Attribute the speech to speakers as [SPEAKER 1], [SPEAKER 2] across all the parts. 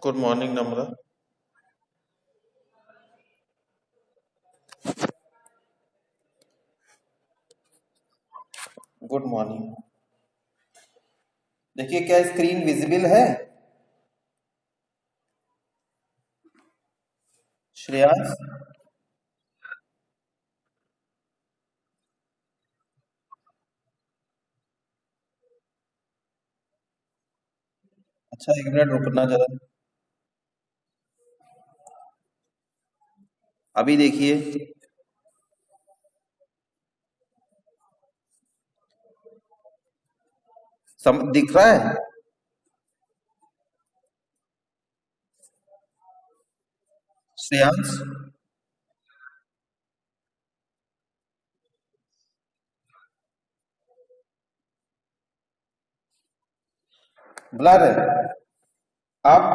[SPEAKER 1] Good morning Namra. Good morning. देखिए क्या screen visible है? श्रेयांश, अच्छा एक मिनट रुकना जरा। अभी देखिए। दिख रहा है? श्रेयांश, ब्लर है। अब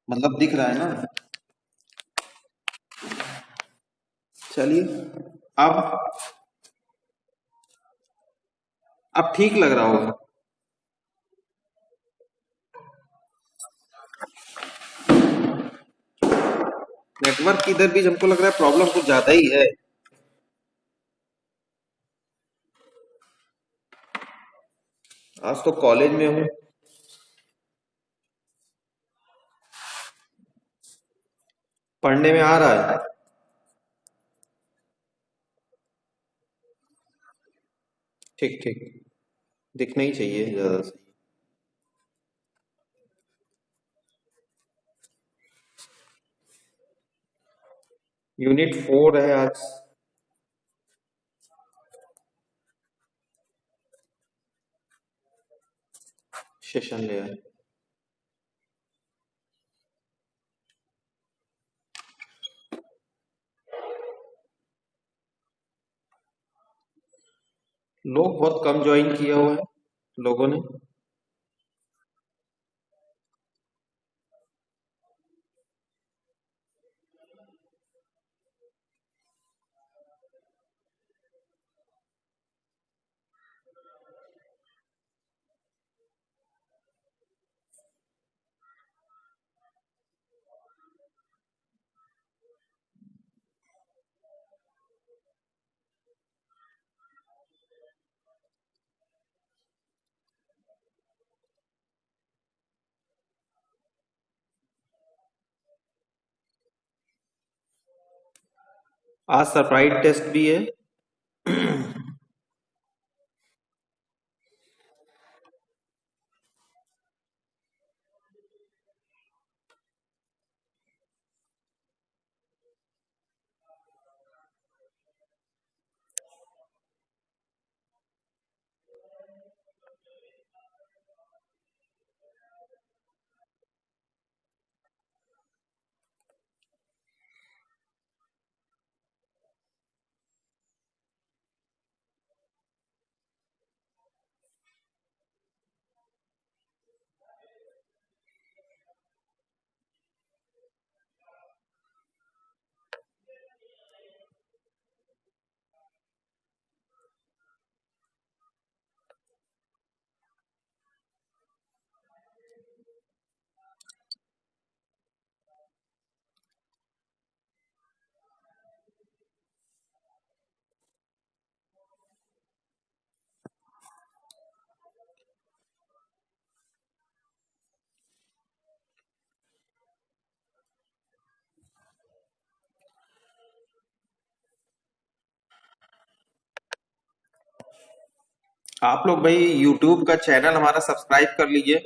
[SPEAKER 1] मतलब दिख रहा है ना? चलिए। अब अब ठीक लग रहा होगा। नेटवर्क की इधर भी हमको लग रहा है प्रॉब्लम कुछ ज्यादा ही है। आज तो कॉलेज में हूँ। पढ़ने में आ रहा है। ठीक ठीक, दिखना ही चाहिए ज्यादा से। यूनिट 4 है आज। Session layer. लोग बहुत कम ज्वाइन किया हुआ है लोगों ने। आज सरप्राइज टेस्ट भी है। आप लोग भाई यूट्यूब का चैनल हमारा सब्सक्राइब कर लीजिए।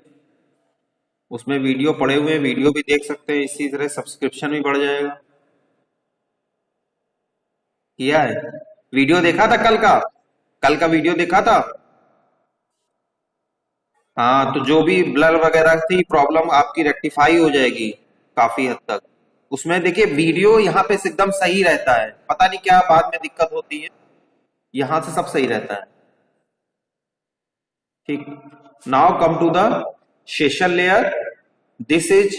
[SPEAKER 1] उसमें वीडियो पड़े हुए हैं, वीडियो भी देख सकते हैं। इसी तरह सब्सक्रिप्शन भी बढ़ जाएगा। किया है? वीडियो देखा था कल का? कल का वीडियो देखा था? हाँ, तो जो भी ब्लर वगैरह थी प्रॉब्लम आपकी रेक्टिफाई हो जाएगी काफी हद तक। उसमें देखिए वीडियो यहाँ पे से एकदम सही रहता है, पता नहीं क्या बाद में दिक्कत होती है। यहाँ से सब सही रहता है। ठीक। Now come to the session layer. This is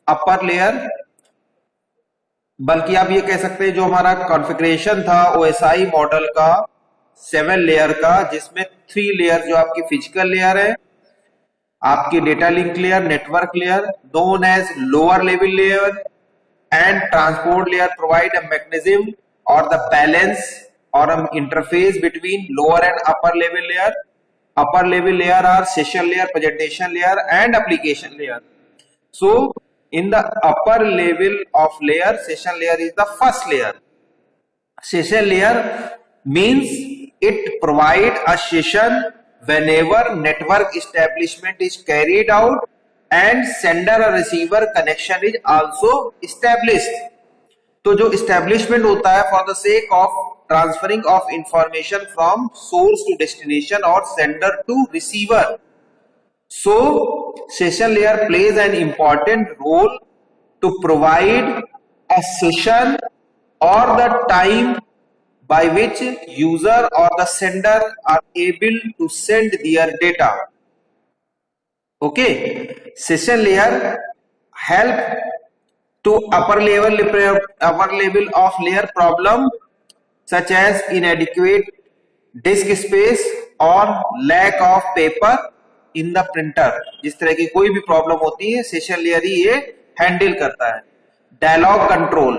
[SPEAKER 1] upper layer, बल्कि आप ये कह सकते हैं जो हमारा कॉन्फ़िगरेशन था ओएसआई मॉडल का 7 लेयर का, जिसमें 3 लेयर जो आपकी फिजिकल लेयर है, आपकी data link layer, network layer known as lower level layer, and transport layer provide a mechanism or the balance or an interface between lower and upper level layer. Upper level layer are session layer, presentation layer and application layer. So in the upper level of layer, session layer is the first layer. Session layer means it provide a session whenever network establishment is carried out and sender or receiver connection is also established. तो जो establishment होता है for the sake of transferring of information from source to destination or sender to receiver. So session layer plays an important role to provide a session or the time by which user or the sender are able to send their data. Okay, session layer help to upper level of layer problem such as inadequate disk space or lack of paper in the printer. जिस तरह की कोई भी problem होती है session layer ही ये handle करता है. डायलॉग कंट्रोल,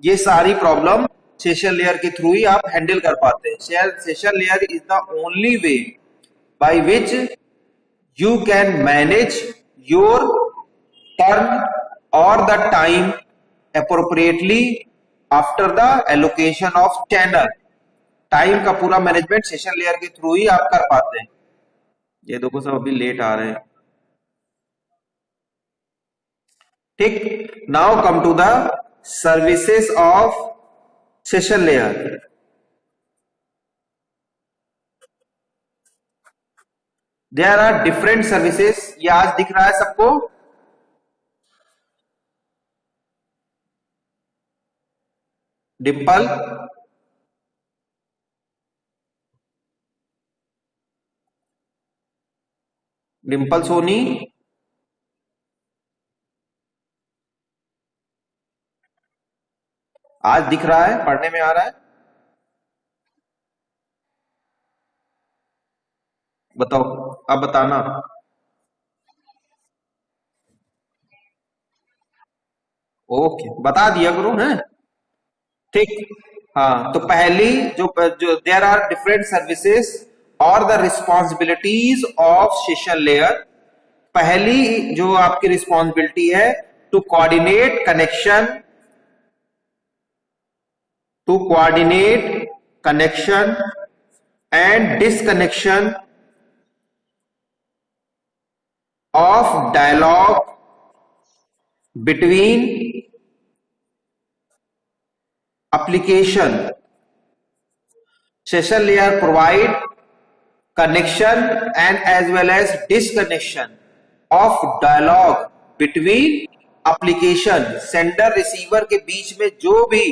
[SPEAKER 1] ये सारी प्रॉब्लम सेशन लेयर के थ्रू ही आप हैंडल कर पाते हैं. Session layer is the only way by which you can manage your turn or the time appropriately after the allocation of channel. Time का पूरा मैनेजमेंट सेशन लेयर के through ही आप कर पाते हैं. ये देखो सब अभी लेट आ रहे हैं. ठीक, now come to the services of session layer. There are different services. ये आज दिख रहा है सबको? डिम्पल, डिम्पल सोनी, आज दिख रहा है, पढ़ने में आ रहा है? बताओ, अब बताना. ओके, बता दिया करो हैं. ठीक, हाँ, तो पहली जो देयर आर डिफरेंट सर्विसेज और the responsibilities of session layer. पहली जो आपकी रिस्पॉन्सिबिलिटी है to coordinate connection and disconnection of dialogue between application. Session layer provide connection and as well as disconnection of dialogue between application. Sender receiver के बीच में जो भी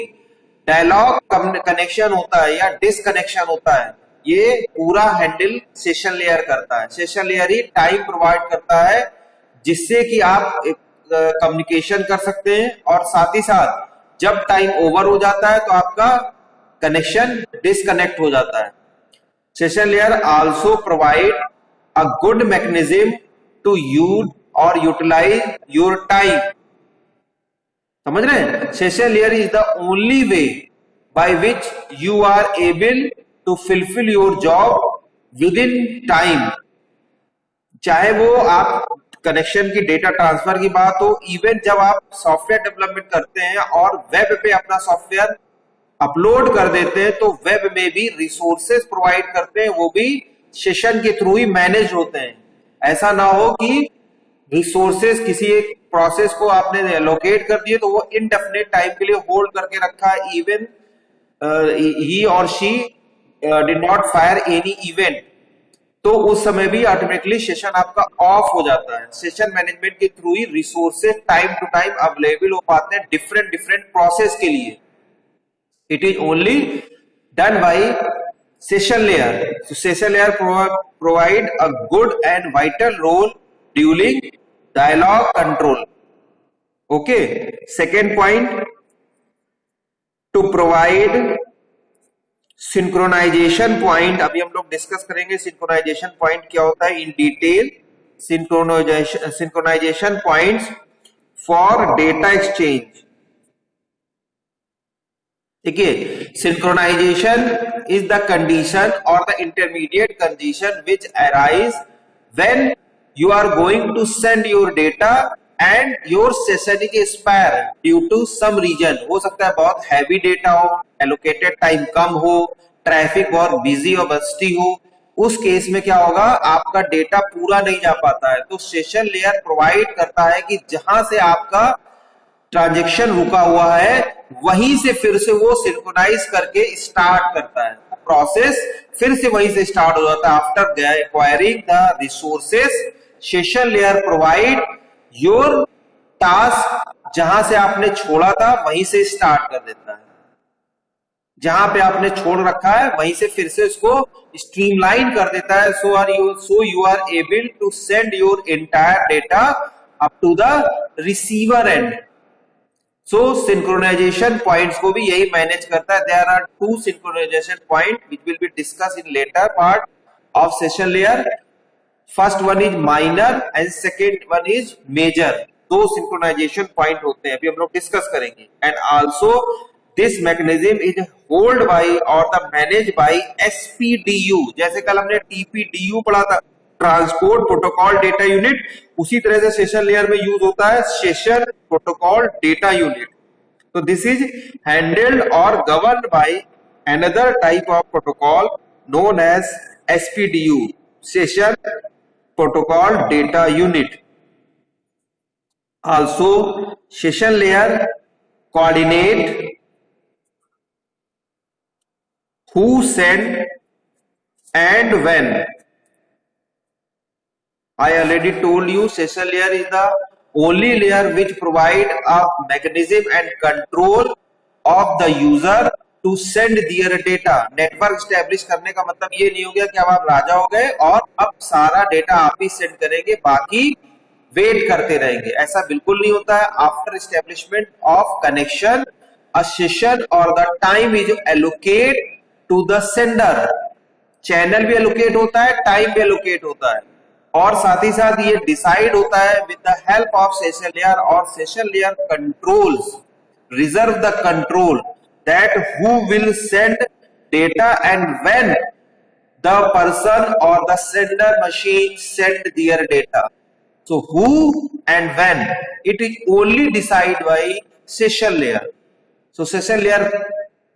[SPEAKER 1] dialogue connection होता है या disconnection होता है, ये पूरा हैंडल सेशन लेयर करता है. सेशन लेयर ही टाइम प्रोवाइड करता है जिससे कि आप कम्युनिकेशन कर सकते हैं और साथ ही साथ जब टाइम ओवर हो जाता है तो आपका कनेक्शन डिसकनेक्ट हो जाता है. Session layer also provide a good mechanism to use और यूटिलाइज योर टाइम. समझ रहे हैं? Session layer is the only way by which you are able to fulfill your job within time. चाहे वो आप कनेक्शन की डेटा ट्रांसफर की बात हो, इवन जब आप सॉफ्टवेयर डेवलपमेंट करते हैं और वेब पे अपना सॉफ्टवेयर अपलोड कर देते हैं तो वेब में भी रिसोर्सेज प्रोवाइड करते हैं, वो भी सेशन के थ्रू ही मैनेज होते हैं. ऐसा ना हो कि रिसोर्सेज किसी एक प्रोसेस को आपने एलोकेट कर दिए तो वो इनडेफिनेट टाइम के लिए होल्ड करके रखा है, इवन ही और she did not fire any event, तो उस समय भी ऑटोमेटिकली सेशन आपका ऑफ हो जाता है. सेशन मैनेजमेंट के थ्रू ही resources time to time available हो पाते हैं डिफरेंट प्रोसेस के लिए. It is only done by session layer. So session layer provide a good and vital role during dialogue control. Okay, second point, to provide synchronization point. अभी हम लोग discuss करेंगे synchronisation point क्या होता है in detail. Synchronization points for data exchange. देखिए, synchronization is the condition और the intermediate condition which arise when you are going to send your data and your session is expire due to some reason। हो सकता है बहुत heavy data हो, allocated time कम हो, traffic बहुत busy और बस्ती हो। उस केस में क्या होगा, आपका डेटा पूरा नहीं जा पाता है। तो सेशन लेयर प्रोवाइड करता है कि जहां से आपका ट्रांजेक्शन रुका हुआ है वहीं से फिर से वो सिंक्रोनाइज करके स्टार्ट करता है, प्रोसेस फिर से वहीं से स्टार्ट हो जाता है। After acquiring the resources, session layer provide your task, जहां से आपने छोड़ा था वहीं से स्टार्ट कर देता है। जहां पे आपने छोड़ रखा है वहीं से फिर से इसको स्ट्रीमलाइन कर देता है। So you are able to send your entire data up to the receiver end. So synchronization points को भी यही मैनेज करता है। There are two synchronisation point which will be discuss in later part of session layer. First one is minor and second one is major. दो synchronization point होते हैं, अभी हम लोग डिस्कस करेंगे। And also this mechanism is hold by और the manage by SPDU. जैसे कल हमने टीपीडीयू पढ़ा था, ट्रांसपोर्ट प्रोटोकॉल डेटा यूनिट, उसी तरह से सेशन लेयर में यूज होता है सेशन प्रोटोकॉल डेटा यूनिट। तो दिस इज हैंडल्ड और governed by another type of protocol known as SPDU, session protocol data unit. Also session layer coordinate who send and when। I already told you session layer is the only layer which provide a mechanism and control of the user to send their data। Network establish करने का मतलब ये नहीं हो गया कि अब आप राजा हो गए और अब सारा डेटा आप ही सेंड करेंगे, बाकी वेट करते रहेंगे, ऐसा बिल्कुल नहीं होता है। After establishment of connection a session और the time is allocate to the sender. Channel भी एलोकेट होता है, टाइम भी एलोकेट होता है, और साथ ही साथ ये डिसाइड होता है with the help of session layer. और session layer controls, reserve the control that who will send data and when the person or the sender machine send their data। So who and when, it is only decided by session layer। So session layer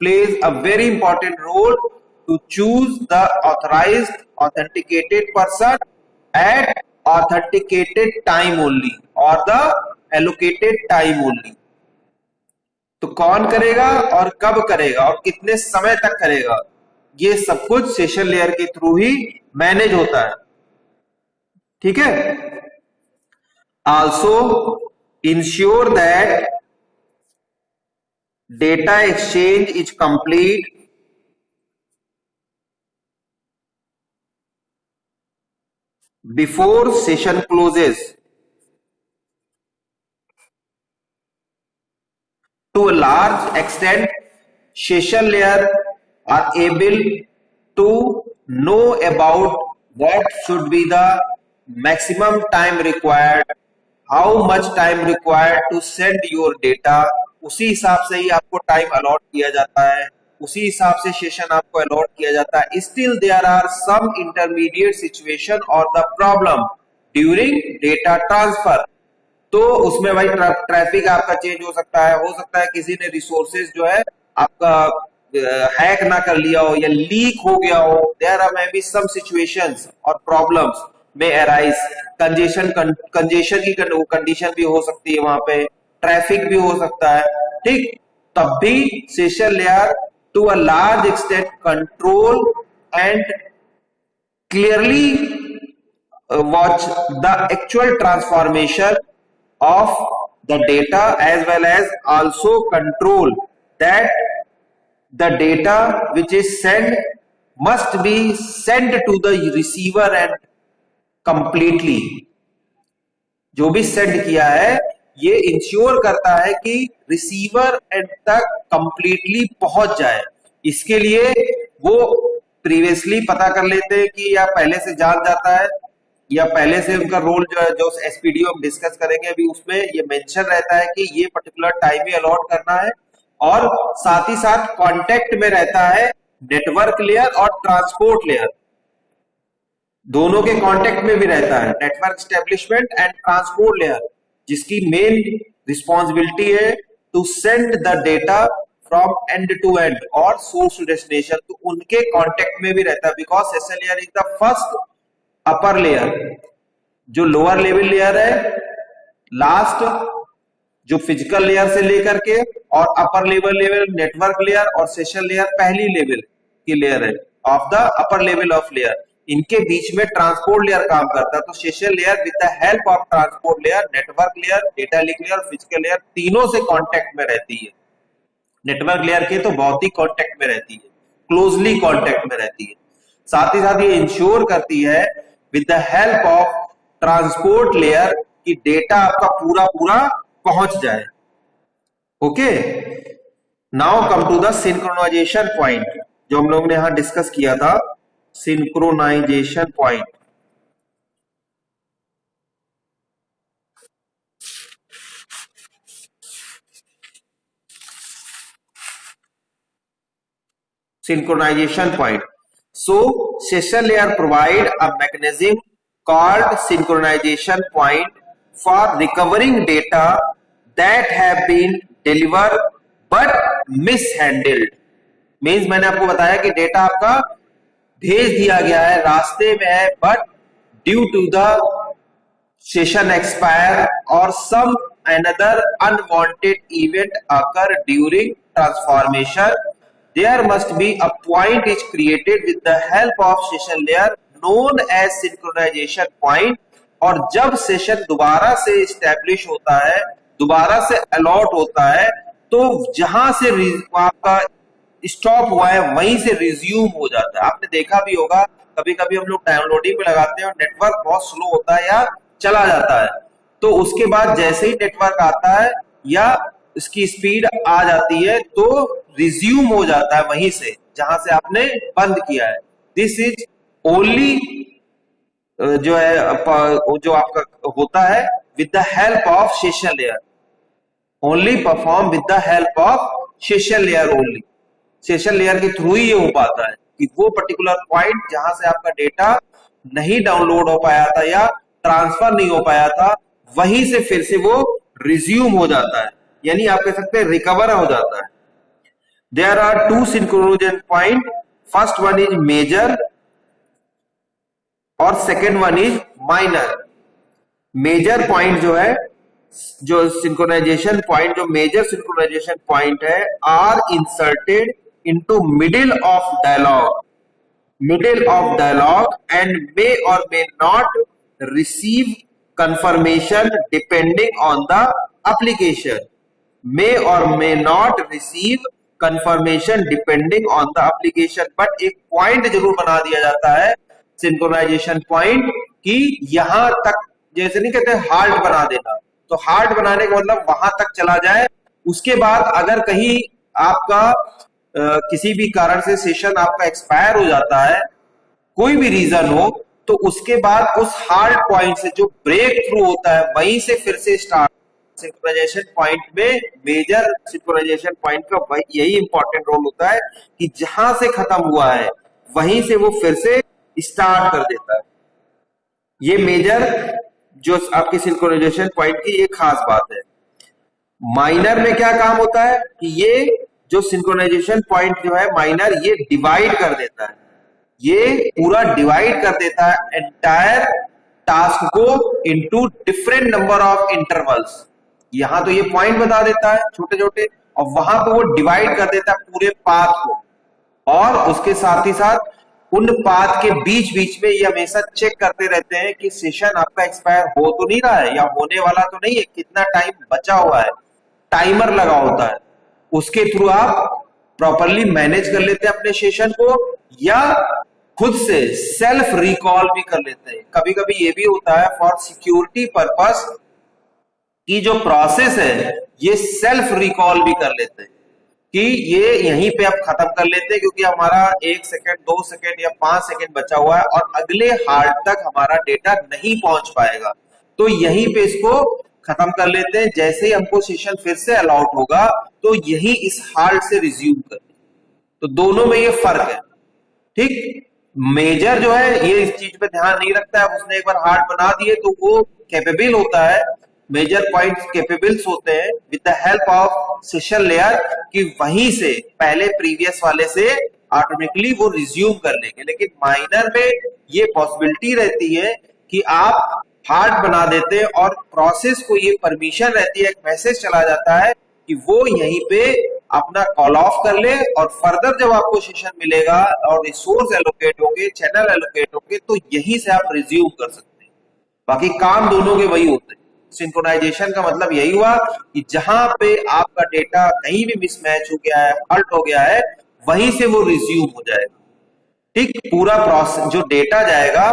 [SPEAKER 1] plays a very important role to choose the authorized authenticated person at authenticated time only or the allocated time only। तो कौन करेगा और कब करेगा और कितने समय तक करेगा, ये सब कुछ सेशन लेयर के थ्रू ही मैनेज होता है। ठीक है। Also ensure that data exchange is complete before session closes. To a large extent, session layer are able to know about what should be the maximum time required, how much time required to send your data। उसी हिसाब से ही आपको time allot किया जाता है, उसी हिसाब से सेशन आपको अलॉट किया जाता है। Still there are some intermediate situation or the problem during data transfer। तो उसमें भाई ट्रैफिक आपका चेंज हो सकता है किसी ने रिसोर्सेज जो है आपका हैक ना कर लिया हो या लीक हो गया हो। There are may be some situations और प्रॉब्लम्स में अराइज, कंजेशन की कंडीशन भी हो सकती है, वहां पे ट्रैफिक भी हो सकता है। ठीक, तब भी session layer to a large extent control and clearly watch the actual transformation of the data as well as also control that the data which is sent must be sent to the receiver and completely। जो भी send किया है ये ensure करता है कि receiver and तक completely पहुंच जाए। इसके लिए वो प्रीवियसली पता कर लेते हैं कि या पहले से जान जाता है या पहले से उनका रोल जो है, जो एसपीडीओ हम डिस्कस करेंगे अभी, उसमें ये मेंशन रहता है कि ये पर्टिकुलर टाइम ही अलॉट करना है। और साथ ही साथ कांटेक्ट में रहता है नेटवर्क लेयर और ट्रांसपोर्ट लेयर, दोनों के कांटेक्ट में भी रहता है network establishment and transport layer, जिसकी मेन रिस्पॉन्सिबिलिटी है to send the data from end to end और सोर्स टू डेस्टिनेशन। तो उनके कांटेक्ट में भी रहता है, because session layer is the first upper layer, जो लोअर लेवल लेयर है लास्ट, जो फिजिकल लेयर से लेकर के, और अपर लेवल नेटवर्क लेयर और सेशन लेयर पहली लेवल की लेयर है of the upper level of layer. इनके बीच में ट्रांसपोर्ट लेयर काम करता है। तो session layer with the help of transport layer, network layer, data link layer, physical layer, तीनों से कांटेक्ट में रहती है। नेटवर्क लेयर के तो बहुत ही कांटेक्ट में रहती है, क्लोजली कांटेक्ट में रहती है। साथ ही साथ ये इंश्योर करती है with the help of transport layer कि डेटा आपका पूरा पूरा पहुंच जाए। Okay, now come to the synchronization point, जो हम लोग ने यहां डिस्कस किया था, synchronization point. Synchronization point. So session layer provide a mechanism called synchronization point for recovering data that have been delivered but mishandled. Means मैंने आपको बताया कि डेटा आपका भेज दिया गया है, रास्ते में है, but due to the session expire or some another unwanted event occur during transformation, there must be a point is created with the help of session layer known as synchronization point। और जब session दोबारा से establish होता है, दोबारा से allot होता है, तो जहां से आपका स्टॉप हुआ है वहीं से रिज्यूम हो जाता है। आपने देखा भी होगा, कभी कभी हम लोग डाउनलोडिंग पे लगाते हैं और नेटवर्क बहुत स्लो होता है या चला जाता है, तो उसके बाद जैसे ही नेटवर्क आता है या इसकी स्पीड आ जाती है तो रिज्यूम हो जाता है वहीं से जहां से आपने बंद किया है। दिस इज ओनली जो है जो आपका होता है with the help of session layer, only perform with the help of session layer only. Session layer के थ्रू ही ये हो पाता है कि वो पर्टिकुलर पॉइंट जहां से आपका डेटा नहीं डाउनलोड हो पाया था या ट्रांसफर नहीं हो पाया था, वहीं से फिर से वो रिज्यूम हो जाता है, यानी आप कह सकते हैं रिकवर हो जाता है। There are two synchronisation point, first one is major और second one is minor. Major point जो है, जो सिंक्रोनाइजेशन पॉइंट, जो मेजर सिंक्रोनाइजेशन पॉइंट है, are inserted into middle of dialogue and may or may not receive confirmation depending on the application, may or may not receive confirmation depending on the application। But एक point जरूर बना दिया जाता है synchronisation point कि यहां तक, जैसे नहीं कहते हार्ड बना देना, तो हार्ड बनाने का मतलब वहां तक चला जाए। उसके बाद अगर कहीं आपका किसी भी कारण से सेशन आपका एक्सपायर हो जाता है, कोई भी रीजन हो, तो उसके बाद उस हार्ड पॉइंट से जो ब्रेक थ्रू होता है वहीं से फिर से स्टार्ट। सिंक्रोनाइजेशन पॉइंट में, मेजर सिंक्रोनाइजेशन पॉइंट का यही इंपॉर्टेंट रोल होता है कि जहां से खत्म हुआ है वहीं से वो फिर से स्टार्ट कर देता है। ये मेजर जो आपकी सिंक्रोनाइजेशन पॉइंट की ये खास बात है। माइनर में क्या काम होता है कि ये जो सिंक्रोनाइजेशन पॉइंट जो है माइनर, ये डिवाइड कर देता है, ये पूरा डिवाइड कर देता है एंटायर टास्क को into different number of intervals. यहां तो ये पॉइंट बता देता है छोटे छोटे, और वहां पे वो डिवाइड कर देता है पूरे पाथ को, और उसके साथ ही साथ उन पाथ के बीच बीच में ये हमेशा चेक करते रहते हैं कि सेशन आपका एक्सपायर हो तो नहीं रहा है या होने वाला तो नहीं है, कितना टाइम बचा हुआ है, टाइमर लगा होता है। उसके थ्रू आप प्रॉपरली मैनेज कर लेते हैं अपने सेशन को, या खुद से सेल्फ रिकॉल भी कर लेते हैं। कभी कभी ये भी होता है फॉर सिक्योरिटी पर्पस कि जो प्रोसेस है ये सेल्फ रिकॉल भी कर लेते हैं कि ये यहीं पे आप खत्म कर लेते हैं, क्योंकि हमारा 1 सेकंड 2 सेकंड या 5 सेकंड बचा हुआ है और अगले हार्ड तक हमारा डेटा नहीं पहुंच पाएगा, तो यहीं पे इसको खत्म कर लेते हैं। जैसे ही हमको सेशन फिर से अलाउट होगा तो यही इस हार्ड से रिज्यूम कर, तो दोनों में ये फर्क है। ठीक, मेजर जो है ये इस चीज पे ध्यान नहीं रखता है, उसने एक बार हार्ड बना दिए तो वो कैपेबल होता है, मेजर पॉइंट्स कैपेबल्स होते हैं with the help of session layer, कि वहीं से पहले प्रीवियस वाले से ऑटोमेटिकली वो रिज्यूम कर लेंगे। लेकिन माइनर में ये पॉसिबिलिटी रहती है कि आप हार्ड बना देते हैं और प्रोसेस को ये परमिशन रहती है, एक मैसेज चला जाता है कि वो यहीं पे अपना कॉल ऑफ कर ले, और फर्दर जब आपको सेशन मिलेगा और रिसोर्स एलोकेट होंगे, चैनल एलोकेट होंगे, तो यहीं से आप रिज्यूम कर सकते हैं। बाकी काम दोनों के वही होते हैं। सिंक्रोनाइजेशन का मतलब यही हुआ कि जहां पे आपका डेटा कहीं भी मिसमैच हो गया है, फॉल्ट हो गया है, वहीं से वो रिज्यूम हो जाएगा। ठीक, पूरा प्रोसेस जो डेटा जाएगा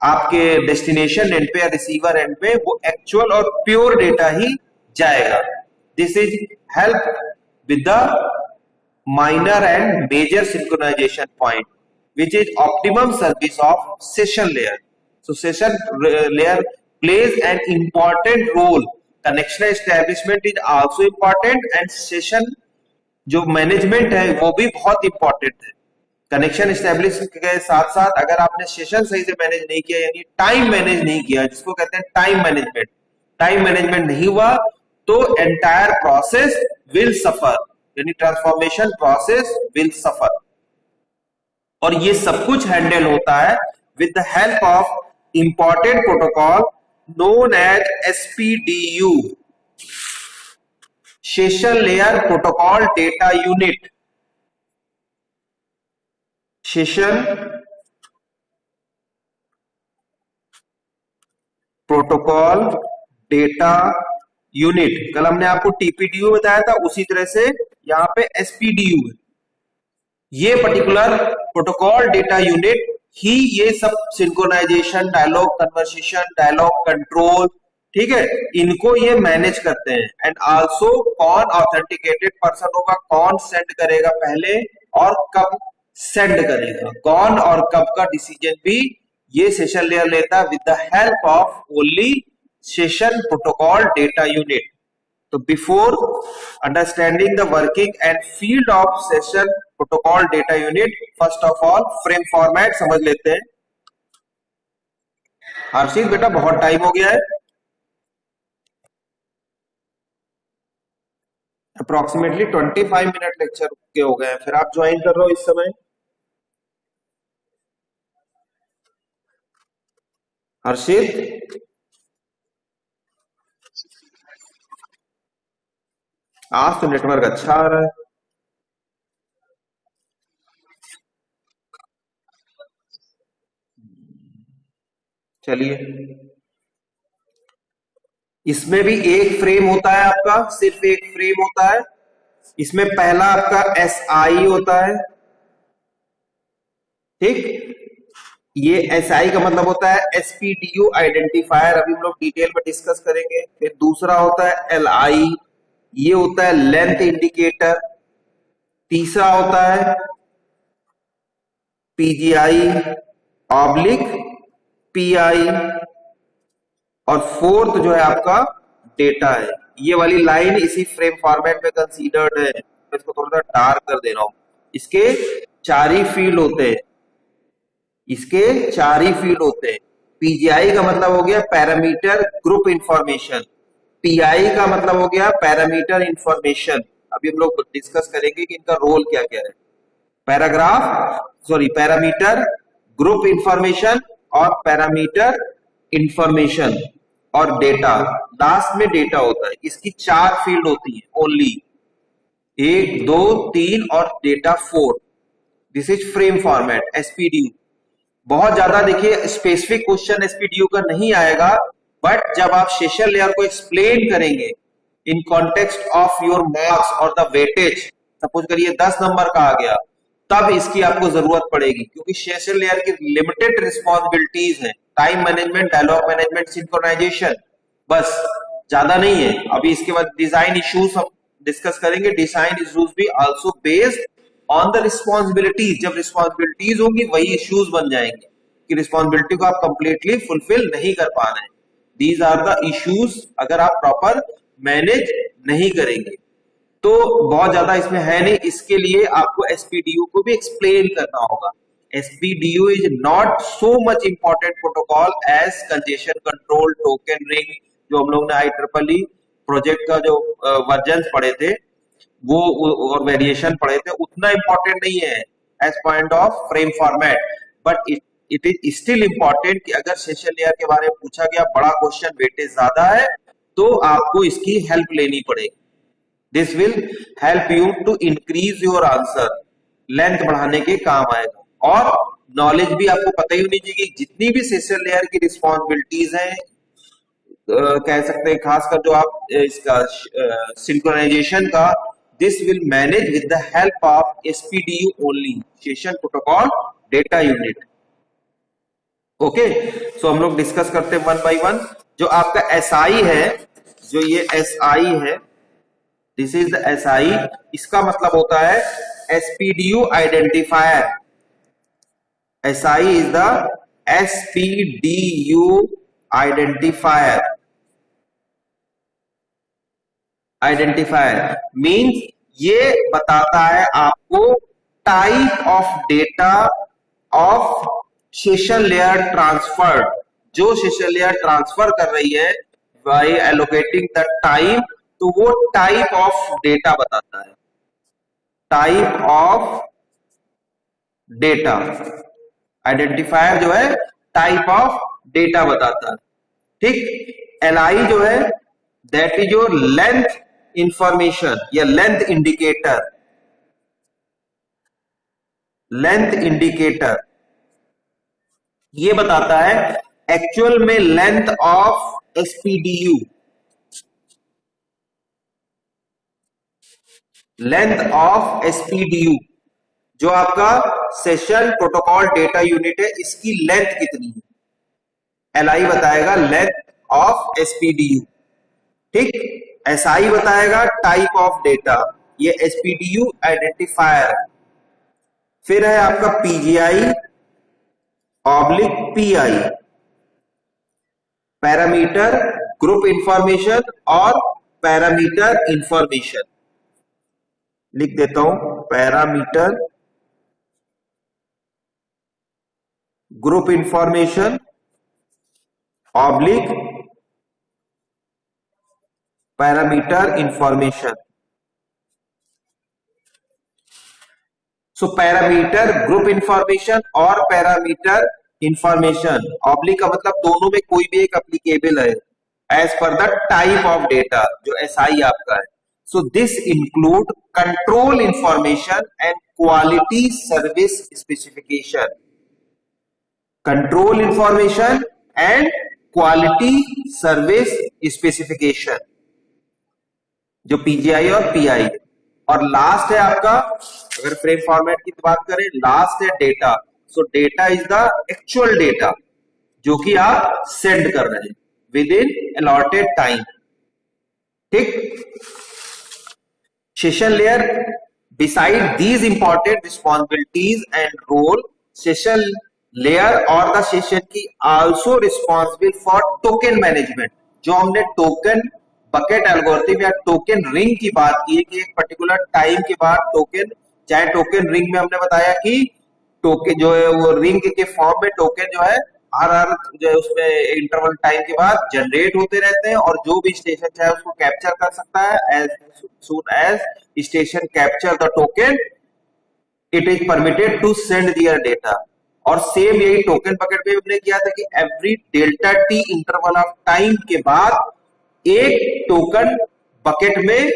[SPEAKER 1] आपके डेस्टिनेशन एंड पे या रिसीवर एंड पे, वो एक्चुअल और प्योर डेटा ही जाएगा। This is help with the minor and major synchronization point, which is optimum service of session layer. So session layer plays an important role. Connection establishment is also important, and session जो management है वो भी बहुत important है। Connection establish के साथ साथ अगर आपने सेशन सही से मैनेज नहीं किया, यानी टाइम मैनेज नहीं किया, जिसको कहते हैं टाइम मैनेजमेंट नहीं हुआ, तो एंटायर प्रोसेस विल सफर, यानी ट्रांसफॉर्मेशन प्रोसेस विल सफर। और ये सब कुछ हैंडल होता है with the help of important protocol known as SPDU, session layer protocol data unit. Session protocol data unit, कल हमने आपको टीपीडीयू बताया था, उसी तरह से यहां पे एसपीडीयू है। ये पर्टिकुलर प्रोटोकॉल डेटा यूनिट ही ये सब synchronization, dialogue conversation, dialogue control, ठीक है, इनको ये मैनेज करते हैं। एंड आल्सो कौन ऑथेंटिकेटेड पर्सन होगा, कौन सेंड करेगा पहले और कब सेंड करेगा, कौन और कब का डिसीजन भी ये सेशन लेयर लेता है with the help of only session protocol data unit. तो before understanding the working and field of session protocol data unit, first of all frame format समझ लेते हैं। हर्षित बेटा बहुत टाइम हो गया है, अप्रोक्सीमेटली 25 मिनट लेक्चर के हो गए हैं, फिर आप ज्वाइन कर रहे हो इस समय। हर्षित आज तो नेटवर्क अच्छा आ रहा है। चलिए, इसमें भी एक फ्रेम होता है आपका, सिर्फ एक फ्रेम होता है। इसमें पहला आपका एसआई होता है, ठीक, ये एसआई का मतलब होता है एसपीडीयू आइडेंटिफायर, अभी हम लोग डिटेल में डिस्कस करेंगे। फिर दूसरा होता है एलआई, ये होता है लेंथ इंडिकेटर। तीसरा होता है पीजीआई ऑब्लिक पीआई, और फोर्थ जो है आपका डेटा है। ये वाली लाइन इसी फ्रेम फॉर्मेट में कंसीडर्ड है, मैं इसको थोड़ा सा डार्क कर दे रहा हूं। इसके चार ही फील्ड होते हैं, इसके चार ही फील्ड होते हैं। पीजीआई का मतलब हो गया पैरामीटर ग्रुप इंफॉर्मेशन, पीआई का मतलब हो गया पैरामीटर इंफॉर्मेशन। अभी हम लोग डिस्कस करेंगे कि इनका रोल क्या क्या है। पैरामीटर ग्रुप इंफॉर्मेशन और पैरामीटर इंफॉर्मेशन और डेटा, लास्ट में डेटा होता है। इसकी चार फील्ड होती है ओनली, 1 2 3 और data 4। This is frame format SPDU. बहुत ज्यादा देखिए स्पेसिफिक क्वेश्चन एसपीडीयू का नहीं आएगा, बट जब आप सेशन लेयर को एक्सप्लेन करेंगे in context of your marks और द वेटेज, सपोज करिए 10 नंबर का आ गया, तब इसकी आपको जरूरत पड़ेगी, क्योंकि सेशन लेयर की लिमिटेड रिस्पॉन्सिबिलिटीज हैं, time management, dialogue management, synchronization, बस ज्यादा नहीं है। अभी इसके बाद डिजाइन इश्यूज हम डिस्कस करेंगे। डिजाइन इश्यूज भी also based on the responsibilities. जब रिस्पॉन्सिबिलिटीज होंगी वही इश्यूज बन जाएंगे कि रिस्पॉन्सिबिलिटी को आप कंप्लीटली फुलफिल नहीं कर पा रहे हैं। दीज आर द इश्यूज अगर आप प्रॉपर मैनेज नहीं करेंगे तो। बहुत ज्यादा इसमें है नहीं, इसके लिए आपको एसपीडीओ को भी एक्सप्लेन करना होगा। SPDU is not so much important protocol as congestion control, token ring, जो हम लोग ने IEEE प्रोजेक्ट का जो वर्जन पढ़े थे वो और वेरिएशन पढ़े थे, उतना इंपॉर्टेंट नहीं है as point of frame format. But it is still important कि अगर सेशन लेयर के बारे में पूछा गया, बड़ा क्वेश्चन वेटेज ज्यादा है, तो आपको इसकी हेल्प लेनी पड़ेगी। This will help you to increase your answer, length बढ़ाने के काम आएगा। और नॉलेज भी आपको पता ही होनी चाहिए कि जितनी भी सेशन लेयर की रिस्पॉन्सिबिलिटीज हैं, कह सकते हैं खासकर जो आप इसका सिंक्रोनाइजेशन का, this will manage with the help of SPDU only, session protocol data unit. Okay, so हम लोग डिस्कस करते हैं वन बाय वन। जो आपका एसआई है, जो ये एसआई है, दिस इज द एसआई, इसका मतलब होता है SPDU identifier. SI is the SPDU identifier. Identifier means ये बताता है आपको type of data of session layer transferred. जो सेशन लेयर ट्रांसफर कर रही है बाय एलोकेटिंग द टाइम, तो वो टाइप ऑफ डेटा बताता है, टाइप ऑफ डेटा। आइडेंटिफायर जो है टाइप ऑफ डेटा बताता है। ठीक, एलआई जो है that is your length information या लेंथ इंडिकेटर। लेंथ इंडिकेटर ये बताता है एक्चुअल में लेंथ ऑफ एसपीडीयू, लेंथ ऑफ एसपीडीयू, जो आपका सेशन प्रोटोकॉल डेटा यूनिट है, इसकी लेंथ कितनी है। एलआई बताएगा लेंथ ऑफ एसपीडीयू। ठीक, एसआई बताएगा टाइप ऑफ डेटा, ये एसपीडीयू आइडेंटिफायर। फिर है आपका PGI oblique pi, parameter group information और पैरामीटर इंफॉर्मेशन। लिख देता हूं, parameter group information oblique parameter information. सो पैरामीटर ग्रुप इंफॉर्मेशन और पैरामीटर इंफॉर्मेशन, ऑब्लिक का मतलब दोनों में कोई भी एक एप्लीकेबल है as per the type of data जो एसआई आपका है। So this include control information and quality service specification. Control information and quality service specification, जो पीजीआई और पीआई। और लास्ट है आपका, अगर फ्रेम फॉर्मेट की बात करें, लास्ट है data. So data is the actual data जो कि आप सेंड कर रहे हैं विद इन अलॉटेड टाइम। ठीक, session layer beside these important responsibilities and role, session layer और the session key also responsible for token management। जो हमने टोकन बकेट एल्गोरिथम या टोकन रिंग की बात की है कि एक पर्टिकुलर टाइम के बाद टोकन, चाहे टोकन रिंग में हमने बताया कि टोकन जो है वो रिंग के फॉर्म में टोकन जो है हर जो है उसमें इंटरवल टाइम के बाद जनरेट होते रहते हैं, और जो भी स्टेशन चाहे उसको कैप्चर कर सकता है। As soon as station capture the token, it is permitted to send their data. और सेम यही टोकन बकेट में हमने किया था कि every delta T interval of time के बाद एक टोकन बकेट में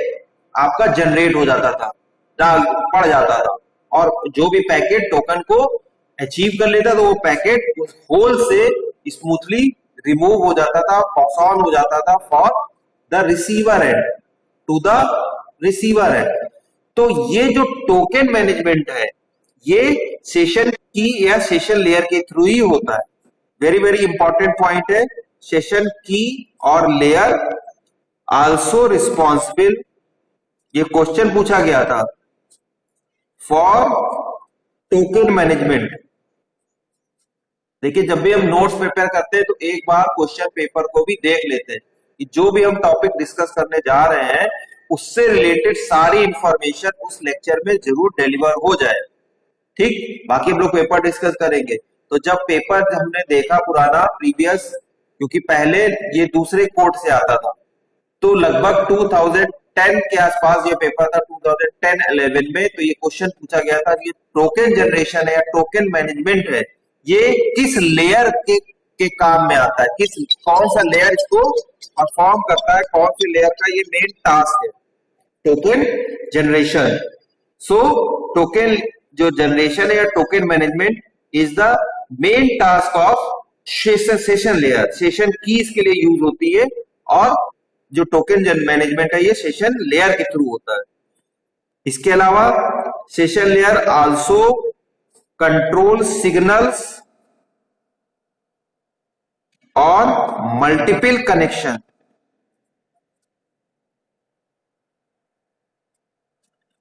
[SPEAKER 1] आपका जनरेट हो जाता था, पड़ जाता था, और जो भी पैकेट टोकन को अचीव कर लेता तो वो पैकेट उस होल से स्मूथली रिमूव हो जाता था, पास ऑन हो जाता था for the receiver end, to the receiver end. तो ये जो टोकन मैनेजमेंट है ये सेशन की या सेशन लेयर के थ्रू ही होता है। वेरी वेरी इंपॉर्टेंट पॉइंट है, सेशन की और लेयर आल्सो रिस्पॉन्सिबल, ये क्वेश्चन पूछा गया था, फॉर टोकन मैनेजमेंट। देखिए, जब भी हम नोट्स प्रिपेयर करते हैं तो एक बार क्वेश्चन पेपर को भी देख लेते हैं कि जो भी हम टॉपिक डिस्कस करने जा रहे हैं उससे रिलेटेड सारी इंफॉर्मेशन उस लेक्चर में जरूर डिलीवर हो जाए। ठीक, बाकी हम लोग पेपर डिस्कस करेंगे। तो जब पेपर हमने देखा पुराना प्रीवियस, क्योंकि पहले ये दूसरे कोड से आता था, तो लगभग 2010 के आसपास ये पेपर था, 2010-11 में। तो ये क्वेश्चन पूछा गया था कि टोकन जनरेशन है या टोकन मैनेजमेंट है, ये किस लेयर के काम में आता है, कौन सा लेयर इसको परफॉर्म करता है, कौन सी लेयर का ये मेन टास्क है, टोकन जनरेशन। सो टोकन जो जनरेशन है या token management is the main task of session layer. Session keys के लिए यूज होती है और जो टोकन मैनेजमेंट है ये सेशन लेयर के थ्रू होता है। इसके अलावा session layer also control signals और मल्टीपल कनेक्शन।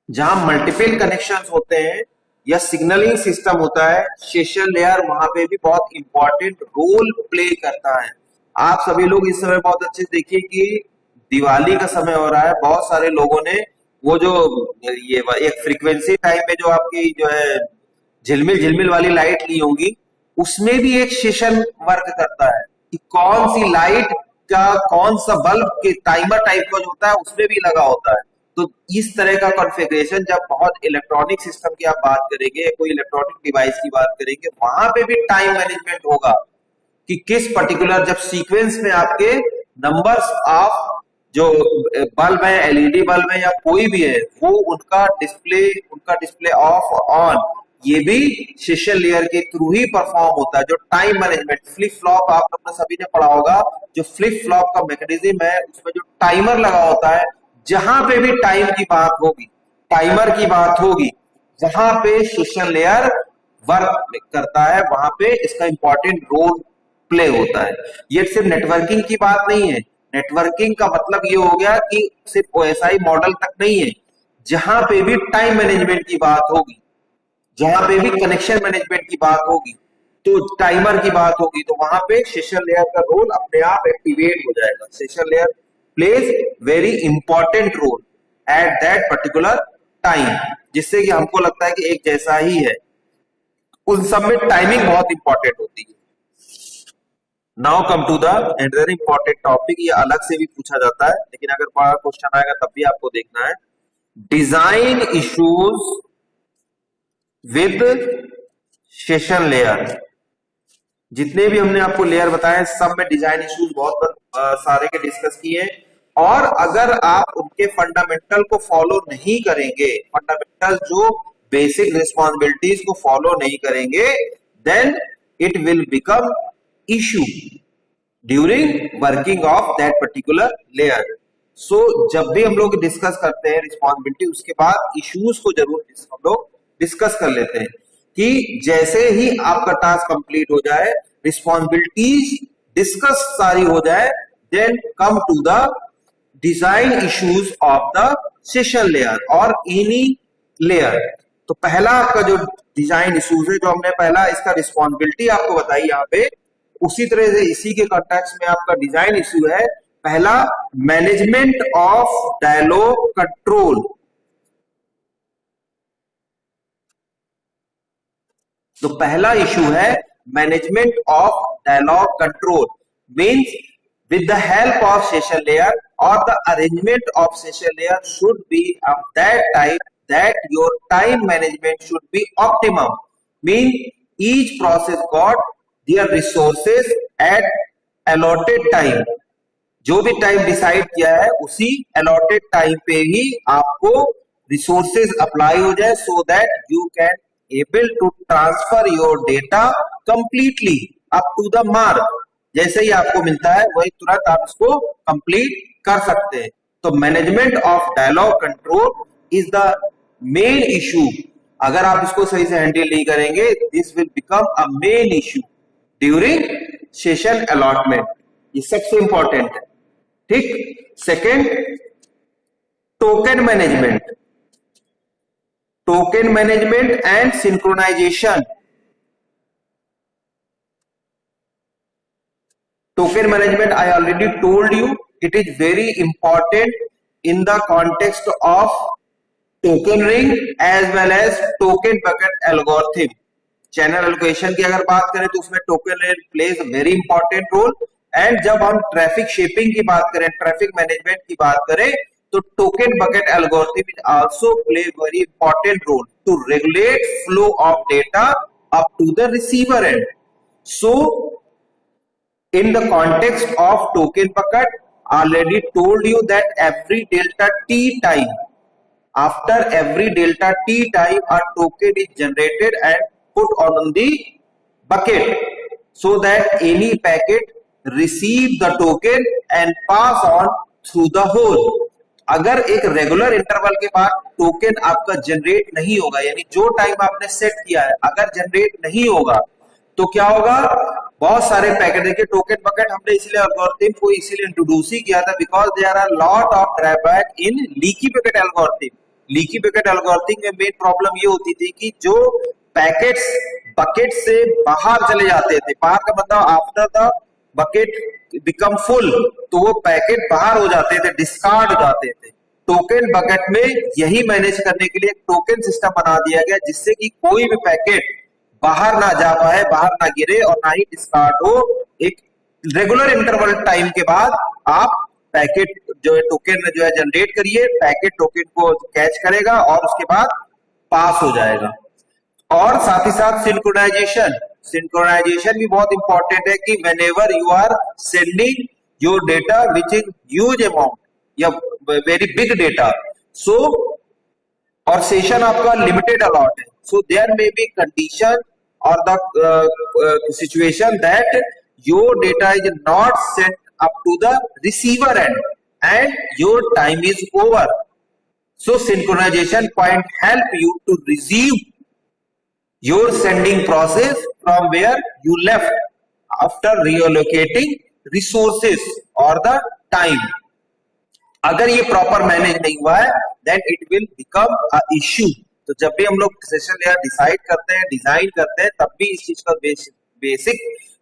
[SPEAKER 1] जहां मल्टीपल कनेक्शंस होते हैं या सिग्नलिंग सिस्टम होता है, सेशन लेयर वहां पे भी बहुत इंपॉर्टेंट रोल प्ले करता है। आप सभी लोग इस समय बहुत अच्छे से देखिए कि दिवाली का समय हो रहा है, बहुत सारे लोगों ने वो जो ये एक फ्रीक्वेंसी टाइम में जो आपकी जो है झिलमिल झिलमिल वाली लाइट ली होंगी, उसमें भी एक सेशन वर्क करता है कि कौन सी लाइट का कौन सा बल्ब के टाइमर टाइप का जो होता है उसमें भी लगा होता है। तो इस तरह का कॉन्फ़िगरेशन, जब बहुत इलेक्ट्रॉनिक सिस्टम की आप बात करेंगे, कोई इलेक्ट्रॉनिक डिवाइस की बात करेंगे, वहां पे भी टाइम मैनेजमेंट होगा कि किस पर्टिकुलर, जब सीक्वेंस में आपके नंबर्स ऑफ जो बल्ब है, एलईडी बल्ब है या कोई भी है, वो उनका डिस्प्ले ऑफ ऑन, ये भी सेशन लेयर के थ्रू ही परफॉर्म होता है। जो टाइम मैनेजमेंट, फ्लिप फ्लॉप आप लोगों ने सभी ने पढ़ा होगा, जो फ्लिप फ्लॉप का मैकेनिज्म है उसमें जो टाइमर लगा होता है, जहां पे भी टाइम की बात होगी, टाइमर की बात होगी, जहां पे सेशन लेयर वर्क करता है वहां पे इसका इंपॉर्टेंट रोल प्ले होता है। ये सिर्फ नेटवर्किंग की बात नहीं है। नेटवर्किंग का मतलब ये हो गया कि सिर्फ ओएसआई मॉडल तक नहीं है, जहां पे भी टाइम मैनेजमेंट की बात होगी, जहां पे भी कनेक्शन मैनेजमेंट की बात होगी, तो टाइमर की बात होगी, तो वहां पे सेशन लेयर का रोल अपने आप एक्टिवेट हो जाएगा। Session layer plays very important role at that particular time, जिससे कि हमको लगता है कि एक जैसा ही है, उन सब में टाइमिंग बहुत इंपॉर्टेंट होती है। Now come to the another important topic, ये अलग से भी पूछा जाता है, लेकिन अगर बड़ा क्वेश्चन आएगा तब भी आपको देखना है। Design issues with session layer. जितने भी हमने आपको लेयर बताए सब में डिजाइन इश्यूज बहुत सारे के डिस्कस किए, और अगर आप उनके फंडामेंटल को फॉलो नहीं करेंगे, फंडामेंटल जो बेसिक रिस्पॉन्सिबिलिटीज को फॉलो नहीं करेंगे, then it will become issue during working of that particular layer. So जब भी हम लोग डिस्कस करते हैं रिस्पॉन्सिबिलिटी, उसके बाद इश्यूज को जरूर हम लोग डिस्कस कर लेते हैं कि जैसे ही आपका टास्क कंप्लीट हो जाए, रिस्पॉन्सिबिलिटीज डिस्कस सारी हो जाए, then come to the design issues of the session layer और एनी लेयर। तो पहला आपका जो डिजाइन इश्यूज है, जो हमने पहला इसका रिस्पॉन्सिबिलिटी आपको बताई यहाँ पे, उसी तरह से इसी के कॉन्टेक्स्ट में आपका डिजाइन इश्यू है पहला, मैनेजमेंट ऑफ डायलॉग कंट्रोल। तो पहला इशू है management of dialogue control, means with the help of session layer or the arrangement of session layer should be of that type that your time management should be optimum, mean each process got their resources at allotted time। जो भी time decide किया है उसी allotted time पे ही आपको resources apply हो जाए, so that you can able to transfer your data completely up to the mark। जैसे ही आपको मिलता है वही तुरंत आप इसको कंप्लीट कर सकते हैं। तो management of dialogue control is the main issue. अगर आप इसको सही से हैंडल नहीं करेंगे, this will become a main issue during session allotment. ये सबसे इंपॉर्टेंट है। ठीक, second, token management and synchronization. Token management, I already told you, it is very important in the context of token ring as well as token bucket algorithm. Channel allocation की अगर बात करें तो उसमें token ring plays a very important role. And जब हम traffic shaping की बात करें, ट्रैफिक मैनेजमेंट की बात करें, तो token bucket algorithm is also play very important role to regulate flow of data up to the receiver end. So in the context of token bucket, already told you that every delta t time, after every delta t time, a token is generated and put on the bucket so that any packet receive the token and pass on through the hole. अगर एक regular interval के बाद token आपका generate नहीं होगा, यानी जो time आपने सेट किया है अगर जनरेट नहीं होगा, तो क्या होगा, बहुत सारे पैकेट. देखिए टोकन बकेट हमने इसलिए एल्गोरिथम को इसीलिए इंट्रोड्यूस ही किया था because there are lot of drawback in leaky packet algorithm. Leaky packet algorithm में मेन प्रॉब्लम ये होती थी कि जो पैकेट्स बकेट से बाहर चले जाते थे, बाहर का मतलब after the bucket become full, तो वो पैकेट बाहर हो जाते थे, डिस्कार्ड हो जाते थे. टोकन बकेट में यही मैनेज करने के लिए एक टोकन सिस्टम बना दिया गया जिससे कि कोई भी पैकेट बाहर ना जा पाए, बाहर ना गिरे और ना ही डिस्कार्ड हो. एक रेगुलर इंटरवल टाइम के बाद आप पैकेट जो है टोकन जो है जनरेट करिए, पैकेट टोकन को कैच करेगा और उसके बाद पास हो जाएगा. और साथ ही साथ सिंक्रोनाइजेशन, सिंक्रोनाइजेशन भी बहुत इंपॉर्टेंट है कि whenever you are sending your data which is huge amount या वेरी बिग डेटा, सो और सेशन आपका लिमिटेड अलॉट है, so there may be condition or the situation that your data is not sent up to the receiver end and your time is over. So synchronization point help you to resume your sending process from where you left after reallocating resources or the time. अगर ये proper manage नहीं हुआ है then it will become a issue. तो जब भी हम लोग सेशन लेयर डिसाइड करते हैं, डिजाइन करते हैं, तब भी इस चीज का बेसिक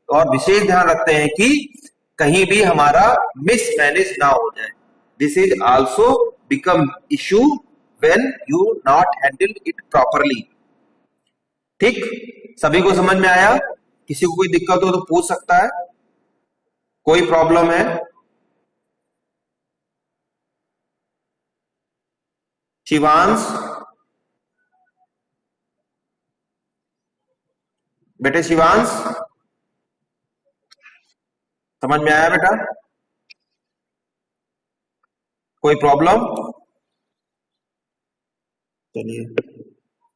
[SPEAKER 1] और विशेष ध्यान रखते हैं कि कहीं भी हमारा मिसमैनेज ना हो जाए. This is also become issue when you not handle it properly. ठीक, सभी को समझ में आया? किसी को कोई दिक्कत हो तो पूछ सकता है, कोई प्रॉब्लम है? शिवांश, बेटे शिवांश, समझ में आया बेटा? कोई प्रॉब्लम? चलिए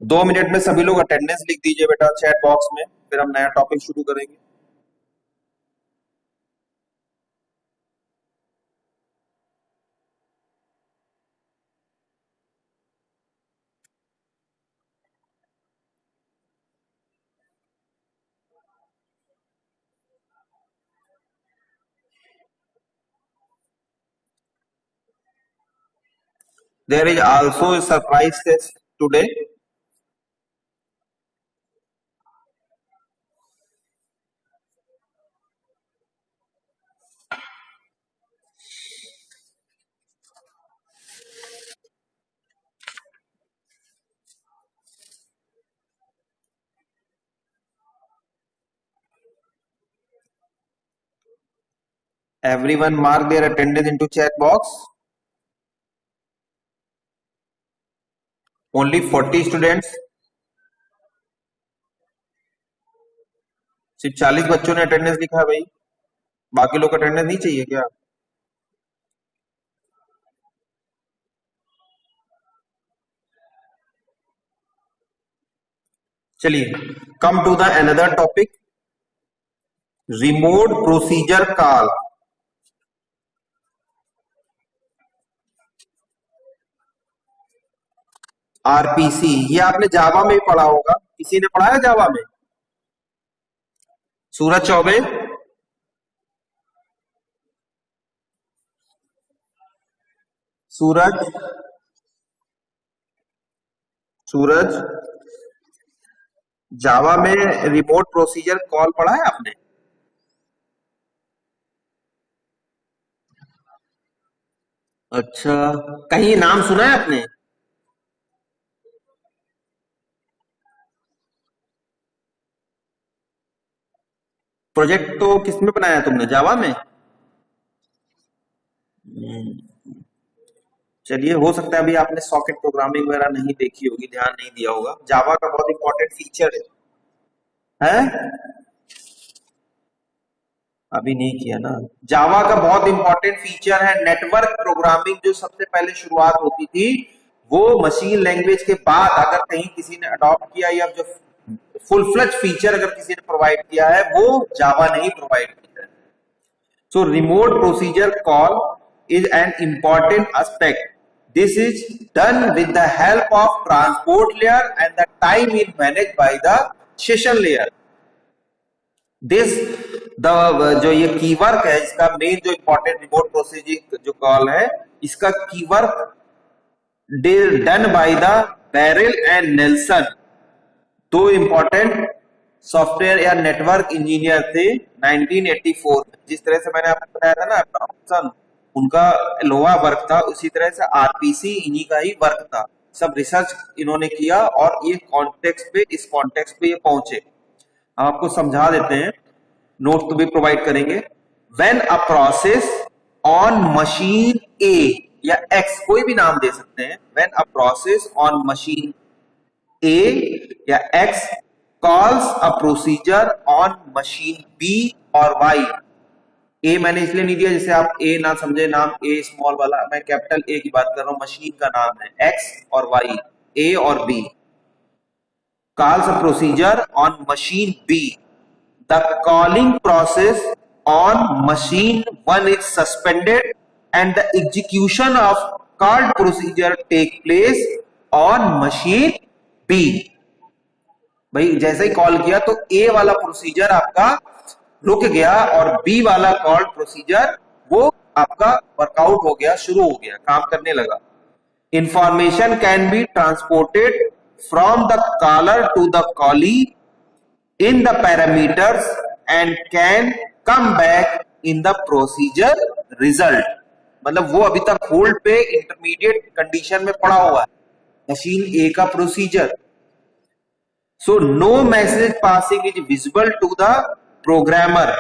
[SPEAKER 1] 2 मिनट में सभी लोग अटेंडेंस लिख दीजिए बेटा चैट बॉक्स में, फिर हम नया टॉपिक शुरू करेंगे. There is also a surprise test today. Everyone mark their attendance into chat box. Only 40 students, सिर्फ 40 बच्चों ने अटेंडेंस लिखा है भाई, बाकी लोग अटेंडेंस नहीं चाहिए क्या? चलिए come to the another topic, remote procedure call. RPC, ये आपने जावा में पढ़ा होगा, किसी ने पढ़ा है जावा में? सूरज चौबे, सूरज, सूरज, जावा में रिमोट प्रोसीजर कॉल पढ़ा है आपने? अच्छा, कहीं ये नाम सुना है आपने? प्रोजेक्ट तो किसमें बनाया तुमने, जावा में? चलिए, हो सकता है अभी आपने सॉकेट प्रोग्रामिंग वगैरह नहीं देखी होगी, ध्यान नहीं दिया होगा। जावा का बहुत इंपॉर्टेंट फीचर है। अभी नहीं किया ना। जावा का बहुत इंपॉर्टेंट फीचर है नेटवर्क प्रोग्रामिंग, जो सबसे पहले शुरुआत होती थी वो मशीन लैंग्वेज के बाद अगर कहीं किसी ने अडॉप्ट किया, या जो फुल फ्लेज फीचर अगर किसी ने प्रोवाइड किया है, वो जावा ने ही प्रोवाइड किया है। So remote procedure call is an important aspect. This is done with the help of transport layer and the time is managed by the session layer. This the जो ये कीवर्क है, इसका मेन जो इंपॉर्टेंट रिमोट प्रोसीजर जो call है, इसका key work done by the Birrell and Nelson, दो important software या नेटवर्क इंजीनियर थे 1984 में। जिस तरह से मैंने आपको बताया था ना, ब्राउनसन उनका लोहा वर्क था, उसी तरह से आरपीसी इन्हीं का ही वर्क था। सब रिसर्च इन्होंने किया और ये इस कॉन्टेक्स्ट पे ये पहुंचे। हम आपको समझा देते हैं, नोट तो भी प्रोवाइड करेंगे। When a process on machine A या एक्स, कोई भी नाम दे सकते हैं, when a process on machine A या X calls a procedure on machine B और Y। ए मैंने इसलिए नहीं दिया जैसे आप ए ना समझे, नाम ए स्मॉल वाला, मैं कैपिटल ए की बात कर रहा हूं। मशीन का नाम है एक्स और वाई, ए और B. calls a procedure on machine B, the calling process on machine 1 is suspended and the execution of called procedure take place on machine B। भाई जैसे ही कॉल किया तो ए वाला प्रोसीजर आपका रुक गया और बी वाला कॉल्ड प्रोसीजर वो आपका वर्कआउट हो गया, शुरू हो गया, काम करने लगा। Information can be transported from the caller to the callee in the parameters and can come back in the procedure result. मतलब वो अभी तक होल्ड पे इंटरमीडिएट कंडीशन में पड़ा हुआ है मशीन ए का procedure. So no message passing is visible to the programmer.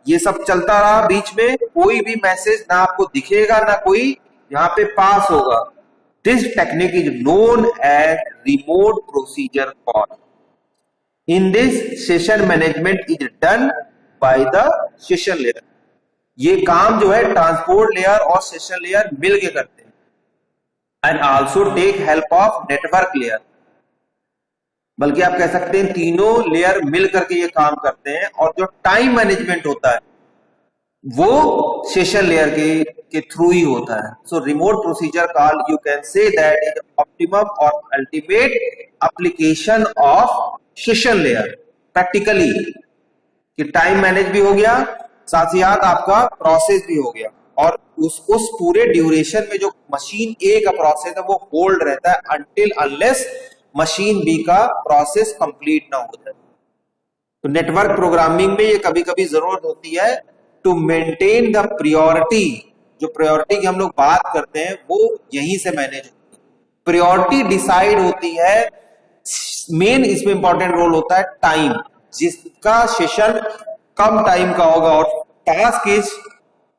[SPEAKER 1] ये सब चलता रहा, बीच में कोई भी मैसेज ना आपको दिखेगा ना कोई यहां पे पास होगा। This technique is known as remote procedure call. In this session management is done by the session layer. ये काम जो है ट्रांसपोर्ट लेयर और सेशन लेयर मिलके करते हैं। And also take help of network layer. बल्कि आप कह सकते हैं तीनों लेयर मिल करके ये काम करते हैं, और जो टाइम मैनेजमेंट होता है वो सेशन लेयर के थ्रू ही होता है। So remote procedure call you can say that is optimum और ultimate application of session layer. Practically कि टाइम मैनेज भी हो गया, साथ ही साथ आपका प्रोसेस भी हो गया, और उस पूरे ड्यूरेशन में जो मशीन ए का प्रोसेस है वो होल्ड रहता है अनटिल अनलेस मशीन बी का प्रोसेस कंप्लीट ना हो जाए। तो नेटवर्क प्रोग्रामिंग में ये कभी कभी जरूरत होती है टू मेंटेन द प्रायोरिटी। जो प्रायोरिटी की हम लोग बात करते हैं वो यहीं से मैनेज होती है। प्रायोरिटी डिसाइड होती है, मेन इसमें इंपॉर्टेंट रोल होता है टाइम। जिसका सेशन कम टाइम का होगा और task is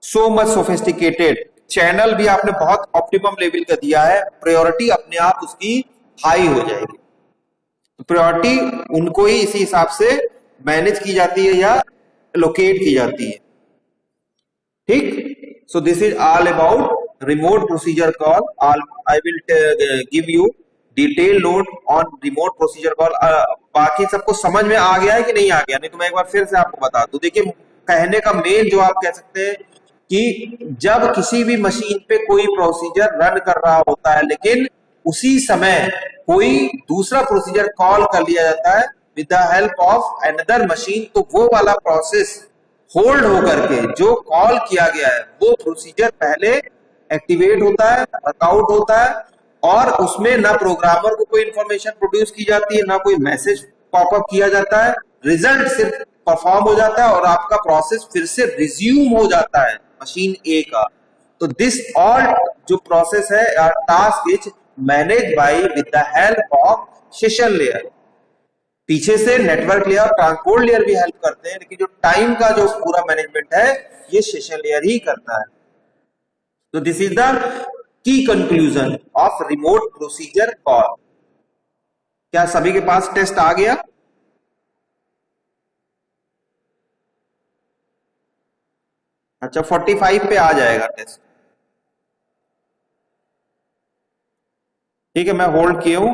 [SPEAKER 1] so much sophisticated, channel भी आपने बहुत ऑप्टिमम लेवल का दिया है, प्रायोरिटी अपने आप उसकी हाई हो जाएगी। तो प्रायोरिटी उनको ही इसी हिसाब से मैनेज की जाती है या लोकेट की जाती है। ठीक, so this is all about remote procedure call. I will give you detail note on remote procedure call. बाकी सबको समझ में आ गया है कि नहीं आ गया? नहीं तो मैं एक बार फिर से आपको बता दूं। देखिए, कहने का मेन जो आप कह सकते हैं कि जब किसी भी मशीन पे कोई प्रोसीजर रन कर रहा होता है लेकिन उसी समय कोई दूसरा प्रोसीजर कॉल कर लिया जाता है with the help of another machine, तो वो वाला प्रोसेस होल्ड होकर के जो कॉल किया गया है वो प्रोसीजर पहले एक्टिवेट होता है, वर्कआउट होता है, और उसमें ना प्रोग्रामर को कोई इंफॉर्मेशन प्रोड्यूस की जाती है, ना कोई मैसेज पॉपअप किया जाता है, रिजल्ट सिर्फ परफॉर्म हो जाता है और आपका प्रोसेस फिर से रिज्यूम हो जाता है मशीन ए का। तो दिस ऑल जो प्रोसेस है task is manage by with the help of session layer. पीछे से नेटवर्क लेयर, ट्रांसपोर्ट लेयर भी हेल्प करते हैं, लेकिन जो टाइम का जो पूरा मैनेजमेंट है ये सेशन लेयर ही करता है। तो this is the key conclusion of remote procedure call. क्या सभी के पास टेस्ट आ गया? अच्छा, 45 पे आ जाएगा टेस्ट। ठीक है, मैं होल्ड किया हूं।